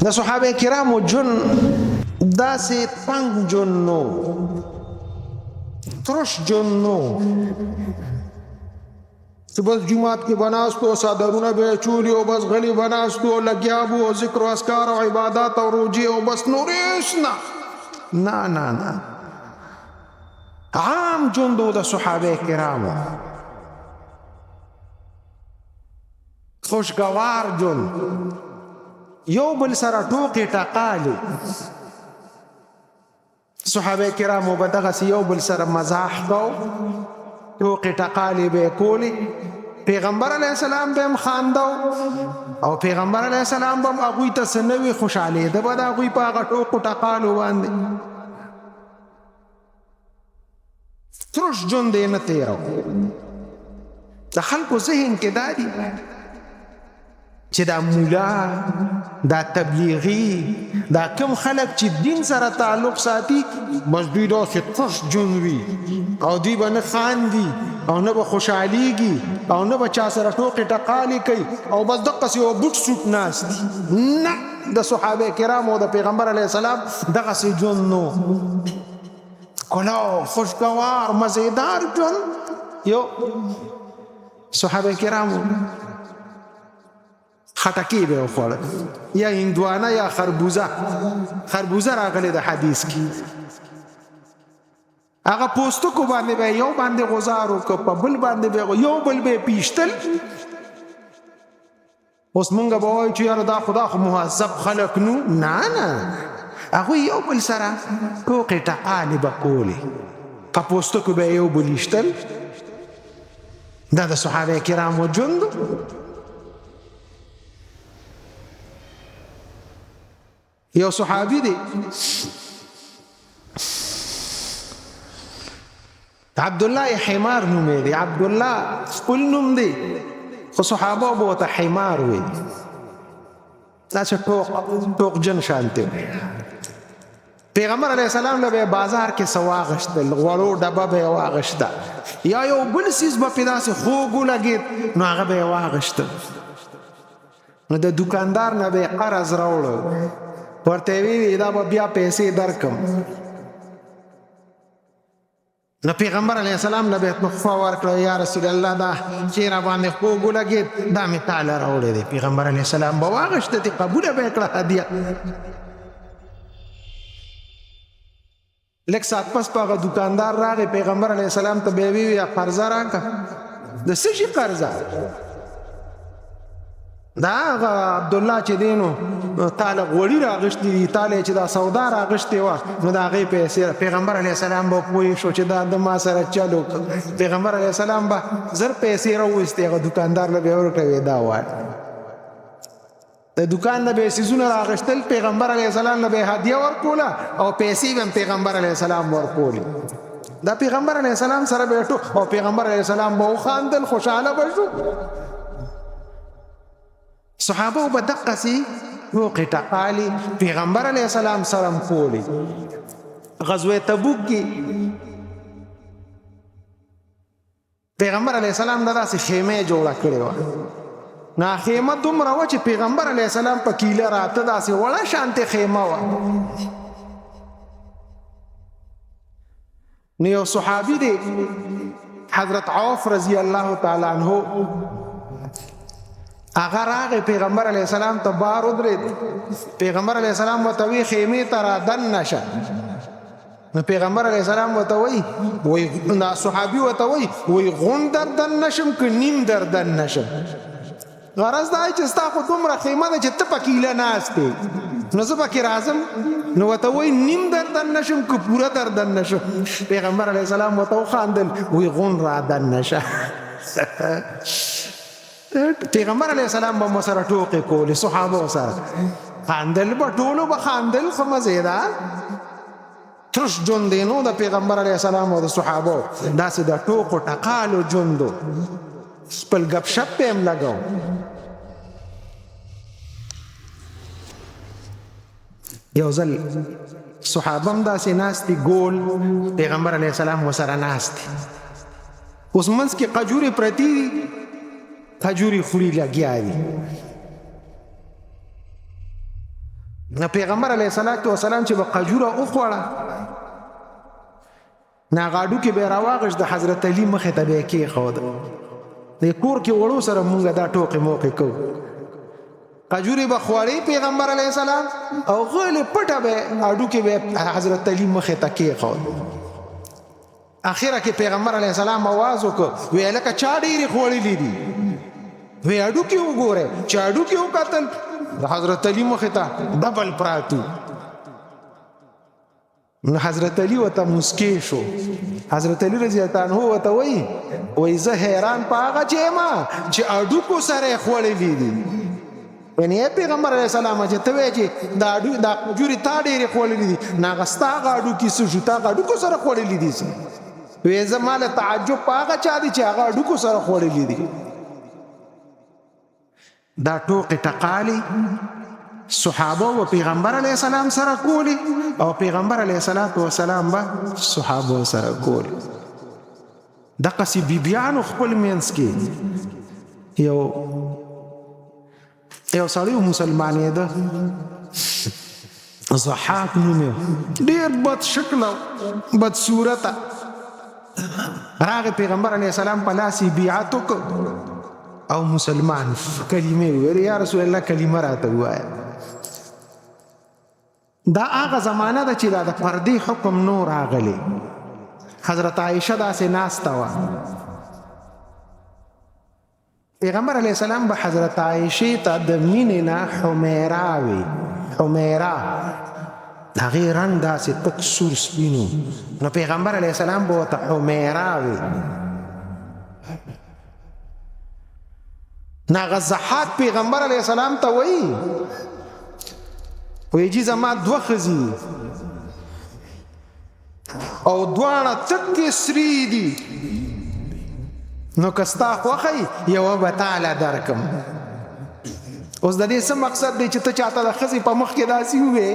د صحابه کرامو جون داسې تنګ جون نو، ترش جون نو چې بس جماعت کې بناستو، صادرونه به چولی او بس غلی بناستو، لګیا بو ذکر او اذکار او عبادت او روجي او بس نورش نه نه نه. عام جندو د صحابه کرامو، خوشگوار جون، یو بل سره ټوکې ټقالې. صحابه کرامو به دغسې یو بل سره مزاح کو، ټوکې ټقالې به یې کولې. پیغمبر علیه السلام به هم خاندو او پیغمبر علیه السلام به هم هغوی ته څه نه وي، خوشحالېده به د هغوی په هغه ټوکو ټقالو باندې. ترش ژوند یې نه تېرو. د خلکو ذهن کې دا دي چې دا مولا، دا تبلیغي، دا کم خلک چې دین سره تعلق ساتي، بس دوی داسې ترش ژوند وي او دوی به نه خاندي او نه به خوشحالیږي او نه به چا سره ټوکې ټقالې کوي او بس دقسې یو بوټ سوټ ناست دي. نه، د صحابه کرامو او د پیغمبر علیه السلام دغسې ژوند نو. کلاو، خوشگوار، مزیدار ژوند. یو صحابه کرامو خټکی به وخوړل، یا هندوانه یا خربوزه راغلی د حدیث کې. هغه پوستکو باندې به یو باندې غزار وکړه، په بل باندې به یو بل به پیشتل. اوس مونږ به وایو چې یاره دا خدا خو مهذب خلک نو. نه نه، هغوی یو بل سره ټوکې ټقالې به کولې، په پوستکو به یو بل ایشتل. دا د صحابه کرامو ژوند. یو صحابي دی عبدالله حمار نومې دی، عبدالله خپل نوم دی خو صحابه به ورته حمار وي. داسې ټوق جن شانتې. پیغمبر علیه السلام له به بازار کې څه واغشتل، غوړو ډبه به یې واغشته، یا یو بل څیز به پې داسې خوږ ولګېد نو هغه به یې واغشته. نو د دوکاندار نه به یې قرض راوړه، ورته یې ویلي دا به بیا پیسې درکم. نو پیغمبر علیه السلام نه به یې تحفه ورکړه، یا رسول الله دا چې را باندې خوږ ولګېد دا مې تاله راوړی دی. پیغمبر علیه السلام به واغشته دي، قبوله به یې کړه هدیه. لږ ساعت پس په هغه دوکاندار راغی، پیغمبر علیه السلام ته به یې ویل قرضه راکړه. د څه شي قرضه؟ دا هغه عبدالله چې دی نو تاله غوړي راغشتي دي، تاله چې دا سودا راغشتې وه نو د هغې پیسې. پیغمبر علیه السلام به پوه شو چې دا د ما سره چلو. پیغمبر علیه السلام به زر پیسې راوویستې، هغه دوکاندار له به یې ورکړې دا واړه. د دکان نه به یې څیزونه راغشتل، پیغمبر علیه السلام نه به یې هدیه ورکوله او پیسې به هم پیغمبر علیه السلام ورکولې. دا پیغمبر علیه السلام سره به یې ټوک او پیغمبر علیه السلام به وخاندل، خوشحاله به شو. صحابه به دقسې ټوکې ټقالې پیغمبر علیه السلام سره هم کولې. غزوه تبوک کې پیغمبر علیه السلام داسې خیمه جوړه کړې وه. نا خیمه دومره وه چې پیغمبر علیه السلام په کیله راته، داسې وړه شانتې خیمه وه. نو یو صحابي دی حضرت عوف رضی الله تعالی عنه، هغه راغی پیغمبر علیه السلام ته بار ودرېد. پیغمبر علیه السلام ورته وی خیمې ته را دننه شه. نو پیغمبر علیه السلام ورته وی صحابي ورته وی غون در دننه شم که نیم در دننه شم؟ غرض دا چې ستا خو دومره خیمه ده چې ته په کیله ناست یې، نو زه پکې راځم. نو ورته وایي نیم در دننه شم که پوره در دننه شم؟ پیغمبر علیه السلام ورته وخاندل، وایي غون را دننه شه. پیغمبر علیه السلام به مو سره ټوکې کولې، صحابو سره خاندل به، ټولو به خاندل، خو مزېدار ترش ژوند دی نو د پیغمبر علیه السلام او د صحابو. داسې د ټوکو ټقالو ژوند و، خپل ګپ شپ به هم لګو. یو ځل صحابه هم داسې ناست دي ګول، پیغمبر علیه السلام ورسره ناست دي. اوس منځ کې قجورې پرتې دي، قجورې خوري لګیا دي. پیغمبر علیه السلام چې به قجوره وخوړه ناغاډو کې به راواغش د حضرت علی مخې ته به کېښود د کور کې وړو سره مونږ دا ټوقې موقې کوو قجورې به خوړې پیغمبر علیه السلام او غلې پټه به اډو کې به حضرت علی مخې ته کېښود اخره کې پیغمبر علیه السلام आवाज وکړ وی لکه چا ډېرې خوړلې دي وی اډو کې وګوره چې اډو کې وکتل د حضرت علی مخې ته ډبل پراتو نو حضرت علی وته مسکی شو حضرت علی رضی الله عنه وته وی زه حیران پاغه چې ما چې اډو کو سره خوړلې دي یعنی پیغمبر علیه السلام چې ته وی چې دا جوړی تا ډېرې خوړلې دي ناغستا غاډو کې سجو تا غاډو کو سره خوړلې دي وی زه مال تعجب پاغه چا دي چې هغه اډو کو سره خوړلې دي دا ټوکې ټقالي صحابه او پیغمبر علیه السلام سره کولی او پیغمبر علیه السلام به صحابه سره کولی دغه سی بیبیانو خپل مینس کې یو سړی مسلمانې ده ضحاک نوم ډیر بد شکل بد صورت راغه پیغمبر علیه السلام په لاس بیعت او مسلمان کلمه ویل یا رسول الله کلمه راته وایي دا هغه زمانہ ده چې دا د پردي حکم نور راغلی حضرت عائشه داسې ناسته وه پیغمبر علیه السلام به حضرت عائشه ته د مینې نه حمیره وي حمیره د هغې رنګ داسې تک سور سپینو نو پیغمبر علیه السلام به ورته حمیره وي ناغه ضحاک پیغمبر علیه السلام ته وایي ویجی زما دوه ښځې او دواړه تکې سرې دي نو که ستا خوښه یوه به تاله درکم اوس د دې څه مقصد دی چې ته چاته د ښځې په مخ کې داسې ووې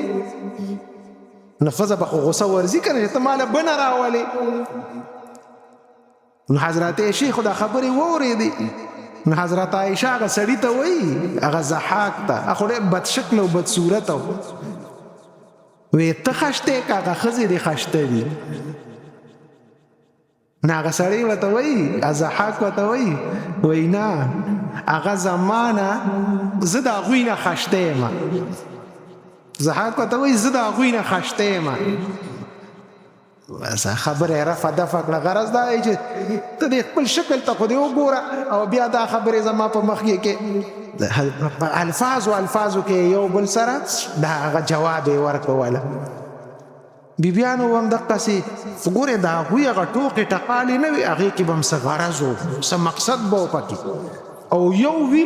نو ښځه به خو غوسه ورځي که نه چې ته ماله بنه راولې نو حضرت عایشې خو دا خبرې واورېدې نو حضرت عائشه هغه سړی ته وایي هغه ضحاک ته هغه ډېر بد شکل او بد صورت وی ته خشته که هغه ښځې دې خشته دي نو هغه سړی ورته وایي ضحاک ورته وایي نه هغه زما نه زه د هغوی نه خشته یم ضحاک ورته وایي زه د هغوی نه خشته یم بس خبره رفع دفع کړه غرض دا دی چې ته د خپل شکل ته خو دې وګوره او بیا دا خبرې زما په مخ کې الفاظو کې یو بل سره دا هغه جواب یې ورکوله بیبیانو هم دقسې ګورې د هغوی هغه ټوکې ټقالې نه وي هغې کې به هم څه غرض و څه مقصد به و پکې او یو وي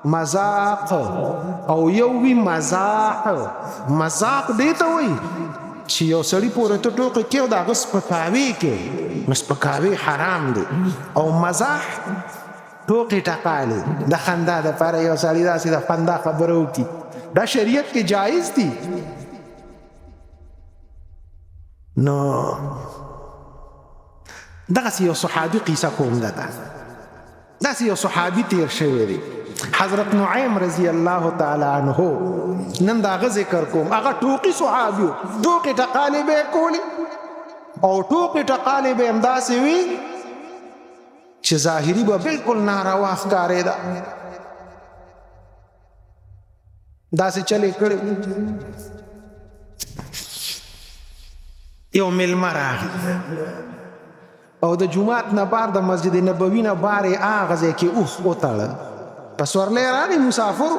مذاق او یو وي مذاق دې ته وایي چې یو سړی پورې ته ټوکې کې او د هغه سپکاوی کې نو سپکاوی حرام دی او مزاح ټوکې ټقالې د خندا دپاره یو سړی داسې د خندا خبره وکړي دا شریعت کې جایز دي نو دغسې یو صحابي قیصه کوم دته داسې یو صحابي تیر شوی دی حضرت نعیم رضی الله تعالی عنه نن دا هغه ذکر کوم هغه ټوکي صحابي و ټوکې ټقالې به یې کولې او ټوکې ټقالې به یې همداسې وي چې ظاهري به بلکل ناروا ښکارېده داسې چلې کړې یو مېلمه راغی او د جومات نه بار د مسجد نبوي نه بار یې هغه ځای کې اوښ وتړه په سورلی راغی مسافر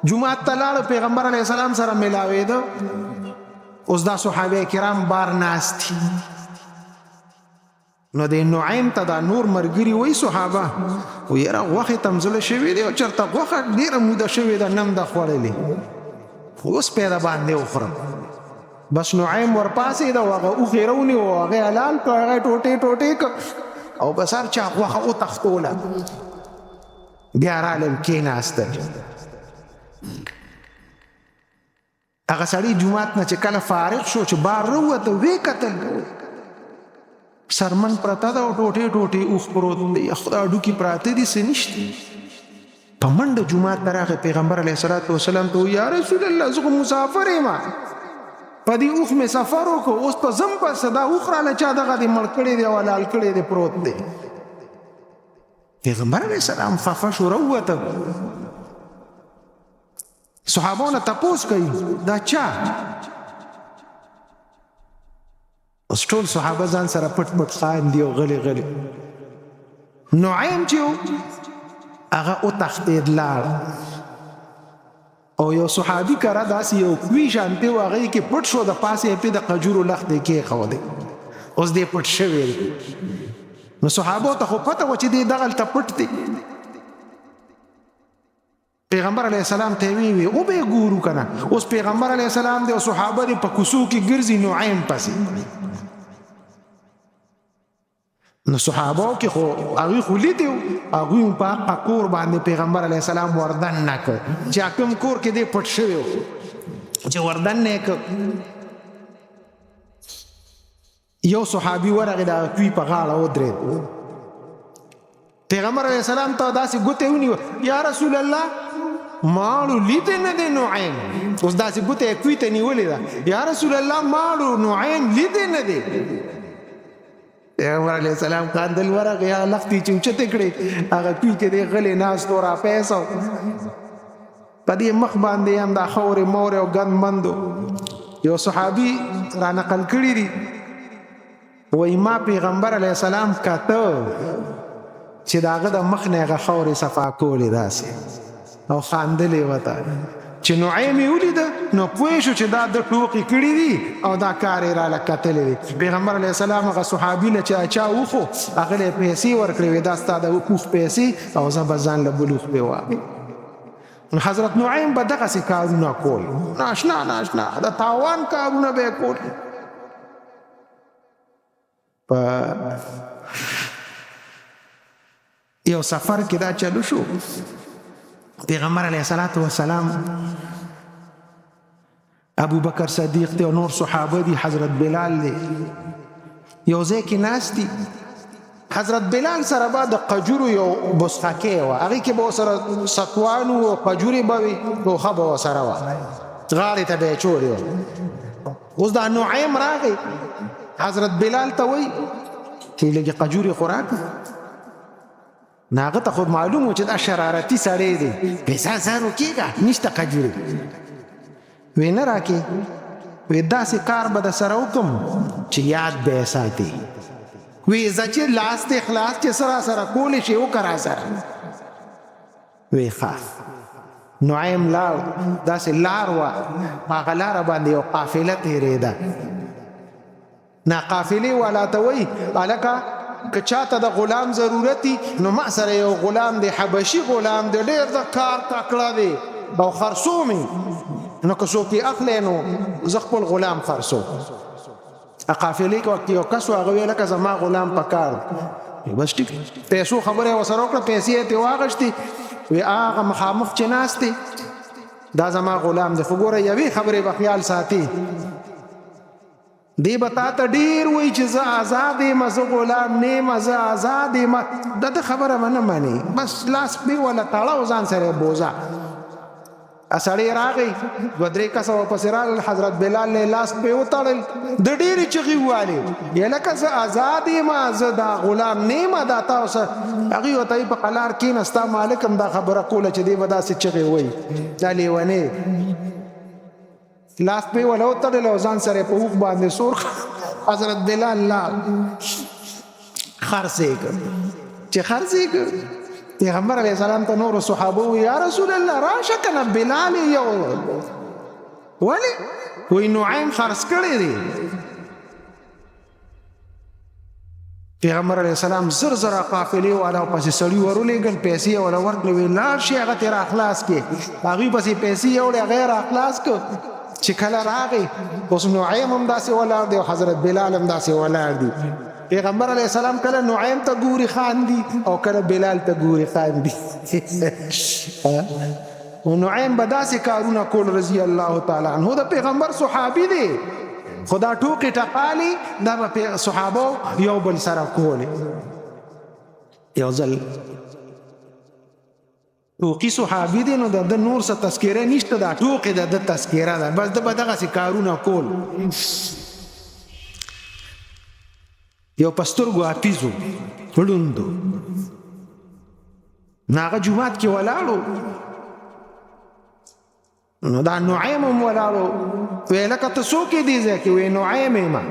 جومات ته لاړه پیغمبر علیه السلام سره ملاوېده اوس دا صحابه کرام بار ناست دي نو د نعیم ته دا نور ملګري وایي صحابه و یاره غوښې تمزله شوې دی او چېرته غوښه ډېره موده شوې ده نم ده خوړلې اوس پې د باندې وخورم بس نعیم ورپاسېده او هغه اوښې راونیو او هغې حلال کړ هغه ټوټې کړ او بس هر چا غوښه وتښتوله بیا رالل کېناستل هغه سړی جومات نه چې کله فارغ شو چې بار راووته ویې کتل سرمن پرته ده او ټوټې اوښ پروت دی خو دا هډوکي پراته دي څه نشته په منډه جومات ته راغی پیغمبر علیه الصلاة والسلام ته یا رسول الله زه خو مسافر یم په دې اوښ مې سفر وکړو اوس په ځم پسې دا اوښ راله چا دغه دې مړ کړی دی او حلال کړی دی پروت دی پیغمبر علیه السلام خفه شو راووته صحابو نه تپوس کوي دا چا اوس ټول صحابه ځان سره پټ پټ خاندي او غلي غلي نعیم چې هغه وتښتېد لاړ او یو صحابي کرا داسې یو کوي شانتي و هغې کې پټ شو د پاسې یې پې د قجورو لښتې کېښودې اوس دې پټ شوی نو صحابو ته خو پته وه چې دې دغلته پټ دی پیغمبر علیه السلام ته وی او به ګورو کنه اوس پیغمبر علیه السلام دی او صحابه دی په کوڅو کې ګرځي نعیم پسې نو صحابو کې خو هغوی خو لیدي هغوی په هغه کور باندې پیغمبر علیه السلام وردن نه کړ چې کوم کور کې دی پټ شوی و چې وردن نه کړ یو صحابي ورغی د کوي په غاړه ودرېد پیغمبر علیه السلام ته داسې ګوتې ونیوه یا رسول الله ماړو لیدې نه دی نعیم اوس داسې ګوته یې کوي ته نیولې ده یا رسول الله ماړو نعیم لیدې نه دی پیغمبر علیه السلام خاندل ورغی یا لښتې چې اوچتې کړې هغه کوي کې دی غلی ناست و راپیسو په دې مخ باندې هم دا خورې مورې او ګند مندو یو صحابي را نقل کړي دي وایي ما پیغمبر علیه السلام کاته چې د هغه د مخ نه هغه خورې صفا کولې داسې او خاندلې وته چې نعیم یې ولیده نو پوه شو چې دا د ټوقې کړي دي او دا کار یې راله کتلی دی پیغمبر علیه السلام هغه صحابي له چې چا وخو هغه له پیسې ورکړې وې دا ستا د اوښ پیسې او زه به ځان له بل اوښ پې واخلم حضرت نعیم به دغسې کارونه کول ناشنا ناشنا د تاوان کارونه به یې کول په یو سفر کې دا چلو شو پیغمبر علیه السلام ابو بکر صدیق دی او نور صحابه دي حضرت بلال دی یو ځای کې ناست دي حضرت بلال سره به د قجورو یو بسخکې وه هغې کې به ورسره سکوان و قجورې به وي ټوخه به ورسره وه غاړې ته به یې چولې وه اوس دا نعیم راغی حضرت بلال ته وایي چې لږې قجورې خو راکړه ناغه ته خو معلوم و چې دا شرارتي سړی دی پیسه زارو کېږه نشته قجورې وی نه راکې وی داسې کار به د سره وکړم چې یاد به یې ساتي وی زه چې لاس ته خلاص چې سره سره کولی شي وکړه را سره وی ښه نعیم لاړ داسې لار وه هغه لاره باندې یو قافله تېرېده نا قافلې والا ته وایي هلکه که چاته د غلام ضرورت نو ما سره یو غلام دی حبشي غلام دی ډېر د کار تکړه دی او خرڅوم نو که څوک یې اخلی نو زه خپل غلام خرڅوم قافلې کې وخت یو کس و هغه ویل لکه زما غلام په کار بس ټیک پیسو خبره یې ورسره وکړه پیسې یې ترې واخیستې وی هغه مخامخ چې ناست دی دا زما غلام دی خو ګوره یوې خبرې به خیال ساتي دی به تا ته ډېر وایي چې زه آزاد یم زه غلام نه یم زه آزاد یم د ده خبره به نه مني بس لاس پې وله تړه او ځان سره یې بوزه سړی راغی دوه درې کسه ورپسې راغلل حضرت بلال نه لاس پې وتړل د ډېرې چغې ووالې یا لکه زه آزاد یم زه دا غلام نه یم دا تا اوس هغې ورته وایي په قلار کښېنه ستا مالک هم دا خبره کوله چې دی به داسې چغې وایي دا لیونی لاس پې وله وتړل او ځان سره یې په اوښ باندې سور حضرت بلال لاړ خرڅ یې کړ چې خرڅ یې کړ پیغمبر علیه السلام ته نورو صحابه ووایي یا رسول الله راشه که نه بلال یو ولې وایي نعیم خرڅ کړی دی پیغمبر علیه السلام زر زره قافلې والا پسې سړي ورولېږل پیسې یې وله ورکړې ویې لاړ شي هغه ترې راخلاص کړې هغوی پسې پیسې یوړې هغه یې راخلاص کړ چې کله راغی اوس نعیم هم داسې ولاړ دی او حضرت بلال هم داسې ولاړ دی پیغمبر علیه السلام کله نعیم ته ګوري خاندي او کله بلال ته ګوري خاندي نعیم به داسې کارونه کول رضی الله تعالی عنه د پیغمبر صحابي دی خو دا ټوکې ټقالې دا به صحابو یو بل سره کولې یو ځل ټوقي صحابي دی نو د نور څه تذکره نشته دا ټوقي د تذکره ده بس د بدغه کارونه کول یو پسترګو حافظو وړوندو ناغه جمعات کې ولاړو نو دا نعیم هم ولاړو وی لکه ته څوک دی ځکه وی نعیم ما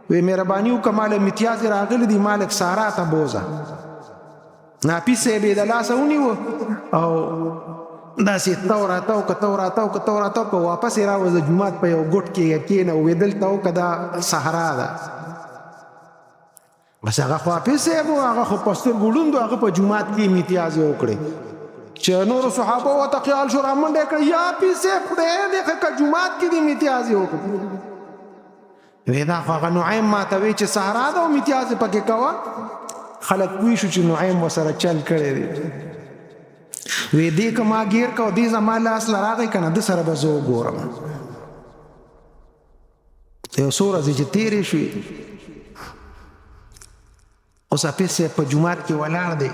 وی مهرباني وکمال امتیاز راغلی دی مالک سارا ته بوزا ناپی سه به د لاسه ونیو او دا سي توراتو په واپس راوځه جمعات په یو ګټ کې کېنه وې دلته او کدا صحرا ده بس هغه خو پیسې وو هغه خو پستر ګوندو هغه په جمعات کې امتیاز وکړي چې نور صحابه او تقیال شو رامنډه کړ یا پیسې خدای دې که جمعات کې امتیاز وکړي ودا هغه نعیم ما ته وی چې صحرا ده امتیاز پکې کوا خلک پوي شو چې نعیم وسره چل کړي دي وې دې کما غیر کو دې زما لاس لراغې کنه د سره به زه ګورم یو سورہ چې تیرې شوې اوس پیسې په جمعات کې ولاړ دی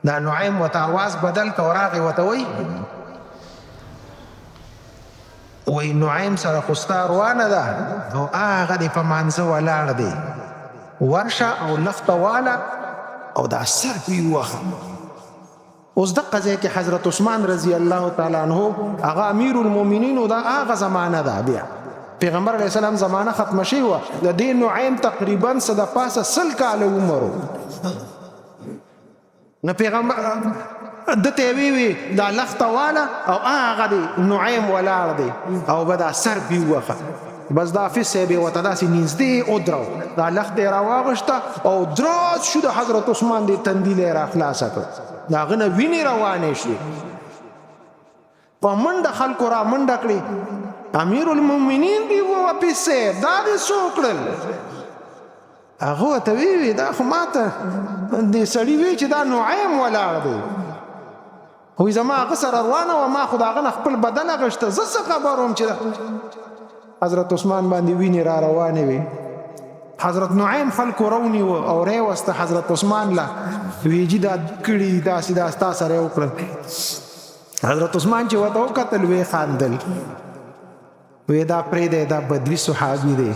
دا نعیم وته आवाज بدل کو راغې وته وای نعیم سره خوستا روانه ده او هغه د پمانځه ولاړ دی ورشه او لفته والا او دا سر پی وخه اوس د قضیه کې حضرت عثمان رضی الله تعالی عنہ هغه امیر المؤمنین او دا هغه زمانہ ده بیا پیغمبر علیہ السلام زمانہ ختم شي و د دین نعیم تقریبا صد پاسه سل کال عمر نو پیغمبر دته وی دا لخت والا او هغه دی نعیم ولاړ دی او بدا سر بي وخه بس دا فسه به وتداسي نږدې او درو دا لخت را واغشته او دراز شو د حضرت عثمان دی تندیل را خلاصه کړ دا غنه ویني روانه شي په منډه خلکو را منډه کړی امیر المؤمنین دی و پیسه دا دې سوکړل هغه ته وی دا خو ماته دې سړی وی چې دا نعیم ولاړ دی خو زما قصر روانه و ما خداغه خپل بدن غشته زه خبروم چې حضرت عثمان باندې ویني را روانه وي حضرت نعیم خلق رونی او ری واست حضرت عثمان لا ویجی دا کړي دا سیدا ستا سره وکړ حضرت عثمان چې وته وکتل وی خاندل وی دا پرې دا بدوی صحابي دی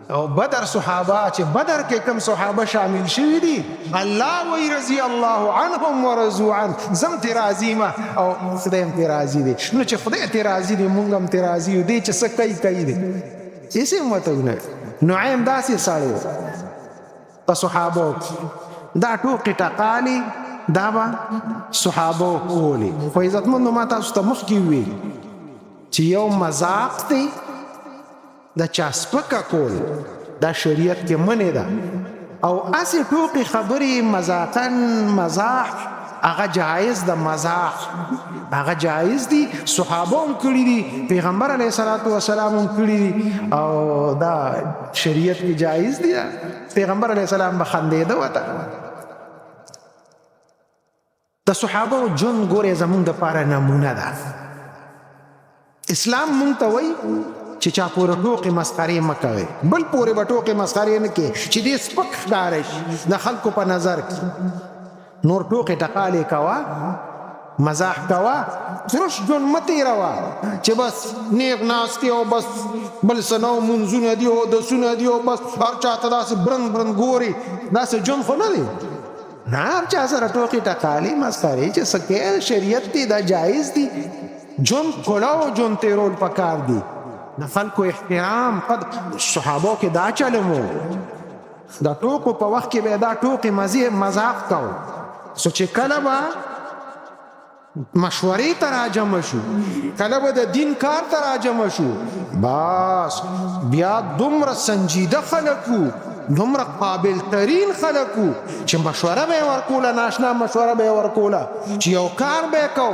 او بدر صحابه چې بدر کې کم صحابه شامل شوی دي الله وی رضی الله عنهم ورضوا عنه زم ترازیمه او خدای هم ترازی دي نو چې خدای ترازی دي مونږ هم ترازی دي چې څه کوي دي هیڅ متونه نعیم داسې ساړو په صحابه دا ټوکې ټقالي دا به صحابه کولی خو عزتمند ما تاسو ته مخکې وی چې یو مذاق دی د چا سپکه کول دا شریعت کې منع ده او اسی ټوکې خبرې مذاقن مزاح هغه جایز ده مزاح هغه جایز دي صحابه هم کړي دي پیغمبر علیه الصلاۃ والسلام هم کړي دي او دا شریعت کې جایز دي پیغمبر علیه السلام بخندیده وته د صحابه جون ګوره زمونږ د پاره نمونه ده اسلام مونږ ته وایي چې چا پورې ټوکې مسخرې مکوي بل پورې به ټوکې مسخرې نه کې چې دې سپک ښکاره شي د خلکو په نظر کې نور ټوکې ټقالې کوه مزاح کوه ترش ژوند مه تېروه چې بس نیغ ناستې او بس بل څه نه منځونه دي او دسونه دي او بس هر چا ته داسې برن برن ګوري داسې ژوند خو نه دی نه هر چا سره ټوکې ټقالې مسخرې چې څه کې شریعت دی دا جایز دي ژوند ښکلا او ژوند تېرول پکار دي د خلکو احترام قد صحابو کې دا چلمو دا ټوکو په وخت کې به دا ټوکې مذاق کو سو چې کله به مشورې ته راجم شو کله به د دین کار ته راجم شو بس بیا دومره سنجیده خلکو دومره قابل ترین خلکو چې مشوره به ورکوله ناشنا مشوره به ورکوله چې یو کار به کو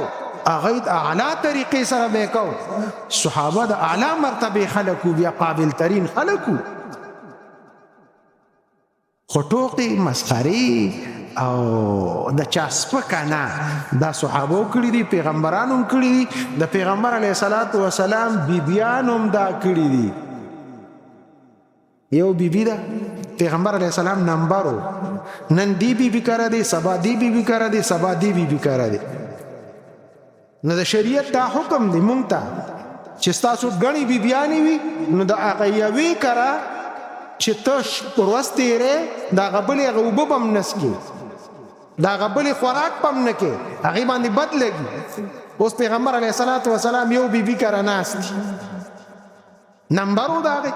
هغه د اعلی طریقې سره به کو صحابه د اعلی مرتبه خلکو بیا قابل ترین خلکو خټوقي مسخري او د چا سپکه نه دا صحابه کړي دي پیغمبرانو کړي دي د پیغمبر علیه الصلاۃ والسلام بیبیانو دا کړي دي یو بیبی ده پیغمبر علیه السلام نمبرو نن دی بی بی کاره دی سبا دی بی بی کاره دی سبا دی بی بی کاره دی نو د شریعت دا حکم دی مونږ ته چې ستاسو ګڼې بیبیانې وي نو د هغه یوې کره چې ته ورځ تېرې د هغه بلې هغه اوبه به هم نه څښې د هغه بلې خوراک به هم نه کې هغې باندې بد لګي اوس پیغمبر علیه الصلاة وسلام یو بیبي کره ناست نمبر و د هغې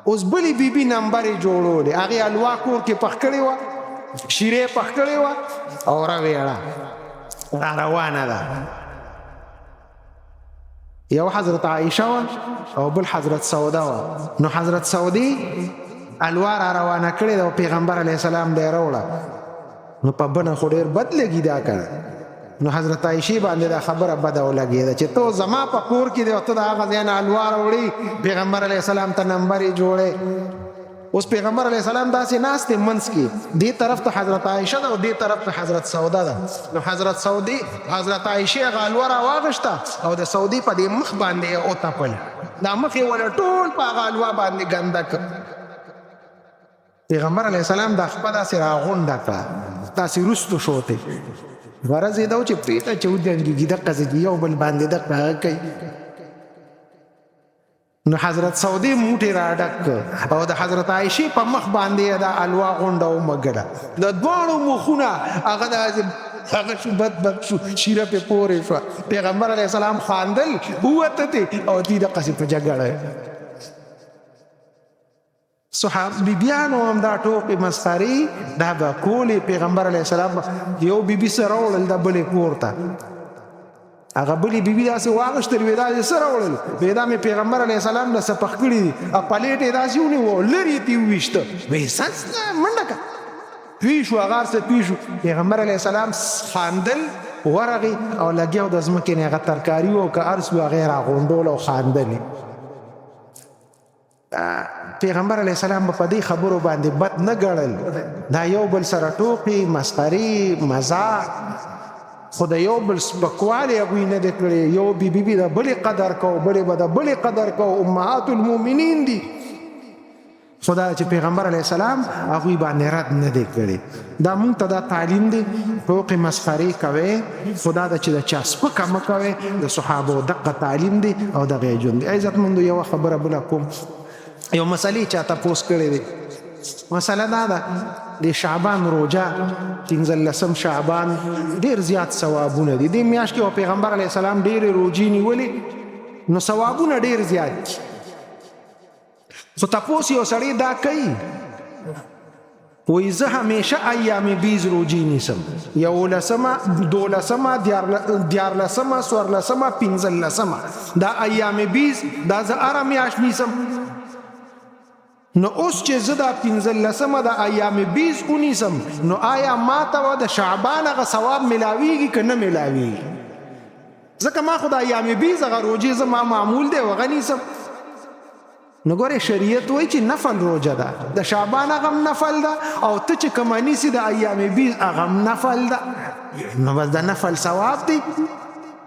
اوس بلې بیبي نمبر یې جوړولې هغې حلوا کور کې پخ کړې وه شیرې پخ کړې وه او رویړه را روانه ده یو حضرت عائشه وه او بل حضرت سوده وه نو حضرت سودې حلوا را روانه کړې ده او پیغمبر علیه السلام دی راوړه نو په بنه خو ډېر بد لګي دا کار نو حضرت عائشې باندې دا خبره بده ولګېده چې ته زما په کور کې دی او ته د هغه ځای نه حلوا راوړې پیغمبر علیه السلام ته نمبر یې جوړې اوس پیغمبر علیه السلام داسې ناست دی منځ کې دې طرف ته حضرت عائشه ده او دې طرف ته حضرت سوده ده نو حضرت عائشې هغه حلوا راواغېسته او د سودې په دې مخ باندې یې وتپل دا مخ یې ونه ټول په هغه حلوا باندې ګنده کړ پیغمبر علیه السلام دا خپه داسې راغونډه کړه داسې وروستو شوتې غرض یې دا و چې پرېږده چې ودرېږي دقسې چې یو بل باندې دقه هغه کوي نو حضرت سودې موټې را ډک کړ او د حضرت عائشې په مخ باندې دا حلوا غونډه ومږله د دواړو مخونه هغه داسې هغه شو بد شو شیره پې پورې شوه پیغمبر علیه السلام خواندل ووته دې او دې دقسې په جګړه بیبیانو هم دا ټوکې مسخرې دا به کولې پیغمبر علیه السلام یو بیبي سره راوړل د بلې کور ته هغه بلې بیبي داسې واغېشتل وې دا دې څه راوړل وې دا مې پیغمبر علیه السلام نه څه پخ کړي دي او پلیټ یې داسې ونیو لرې یې ترې وویشته وې سس منډه کړه پوی شو هغه هر څه پوی شو پیغمبر علیه السلام خاندل ورغې او لګیا د ځمکې نه هغه ترکاري و که هر څه و هغه یې راغونډول او خاندلې پیغمبر علیه السلام په دې خبرو باندې بد نه ګڼل دا یو بل سره ټوکې مسخرې مزاح خو د یو بل سپکوالی هغوی نه دی کړی یو بیبي د بلې قدر کو بلې به د بلې قدر کو امهات المؤمنین دي خو دا چې پیغمبر علیه السلام هغوی باندې رد نه دی کړی دا مونږ ته دا تعلیم دی ټوکې مسخرې کوئ خو دا ده چې د چا سپکه مه کوئ د صحابو دقه تعلیم دی او دغه ژوند دی عزتمندو یوه خبره بله کوم یو مسلې چا تپوس کړی دی مسله دا ده د شعبان روجه 15 شعبان ډېر زیات ثوابونه دي دې میاشت کې پیغمبر علیه السلام ډېرې روجې نیولې نو ثوابونه ډېر زیات دي خو تپوس یو سړی دا کوي وایي زه همیشه ایام بیز روجې نیسم 11 دیارلسمه څوارلسمه پنځلسمه دا ایام بیز دا زه هره میاشت نیسم نو اوس چې زه دا 15 د ایام بیز ونیسم نو آیا ما ته د شعبان هغه ثواب ملاویږي که نه ملاویږي ځکه ما خو د ایام بیز هغه روجې زما معمول دی هغه نیسم نو ګورې شریعت وایي چې نفل روجه ده د شعبان هغه هم نفل ده او ته چې کومه نیسي د ایام بیز هغه هم نفل ده نو بس د نفل ثواب دی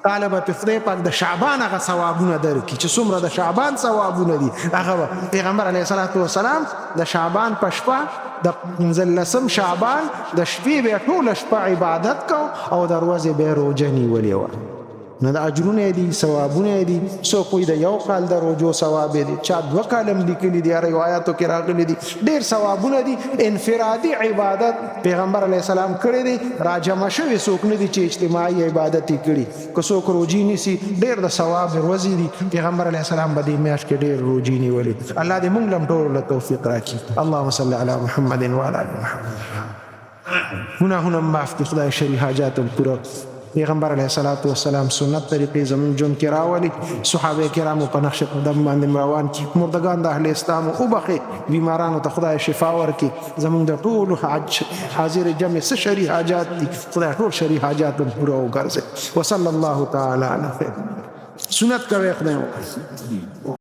تعالی به خدای پاک د شعبان هغه ثوابونه درکړي چې څومره د شعبان ثوابونه دي هغه پیغمبر علیه الصلاة والسلام د شعبان په شپه د 15 شعبان د شپې به ټوله شپه عبادت کو او د ورځې به روجه نیولې وه نو د اجرونه دي ثوابونه دي څوک وایي د یو کال د روجو ثواب دی چا 2 کالم لیکلي دي روایاتو کې راغلي دي ډېر ثوابونه دي انفرادي عبادت پیغمبر علیه السلام کړی دی راجمع شوي څوک نه دي چې اجتماعي عبادت یې کړي که څوک روجې نیسي ډېر د ثواب ورځې دي پیغمبر علیه السلام به دې میاشت کې ډېر روجې نیولې الله دې موږ هم ټولو له توفیق راکړي اللهم صل علی محمد وعلى ال محمد ګناهونه معاف کړي خدای شرعي حاجات هم پوره پیغمبر علیه الصلاة والسلام سنت طریقې زمون ژوند کې راولي صحابه کرامو په نقش قدم باندې روان کړي مردگان د اهل اسلام وبخښي بیمارانو ته خدای شفا ورکړي زمون د ټولو حاضر جمع څه شرعي حاجات دي خدای ټول شرعي حاجات هم پوره وګرځي وصلی الله تعالی علی خیر سنت کوي خدای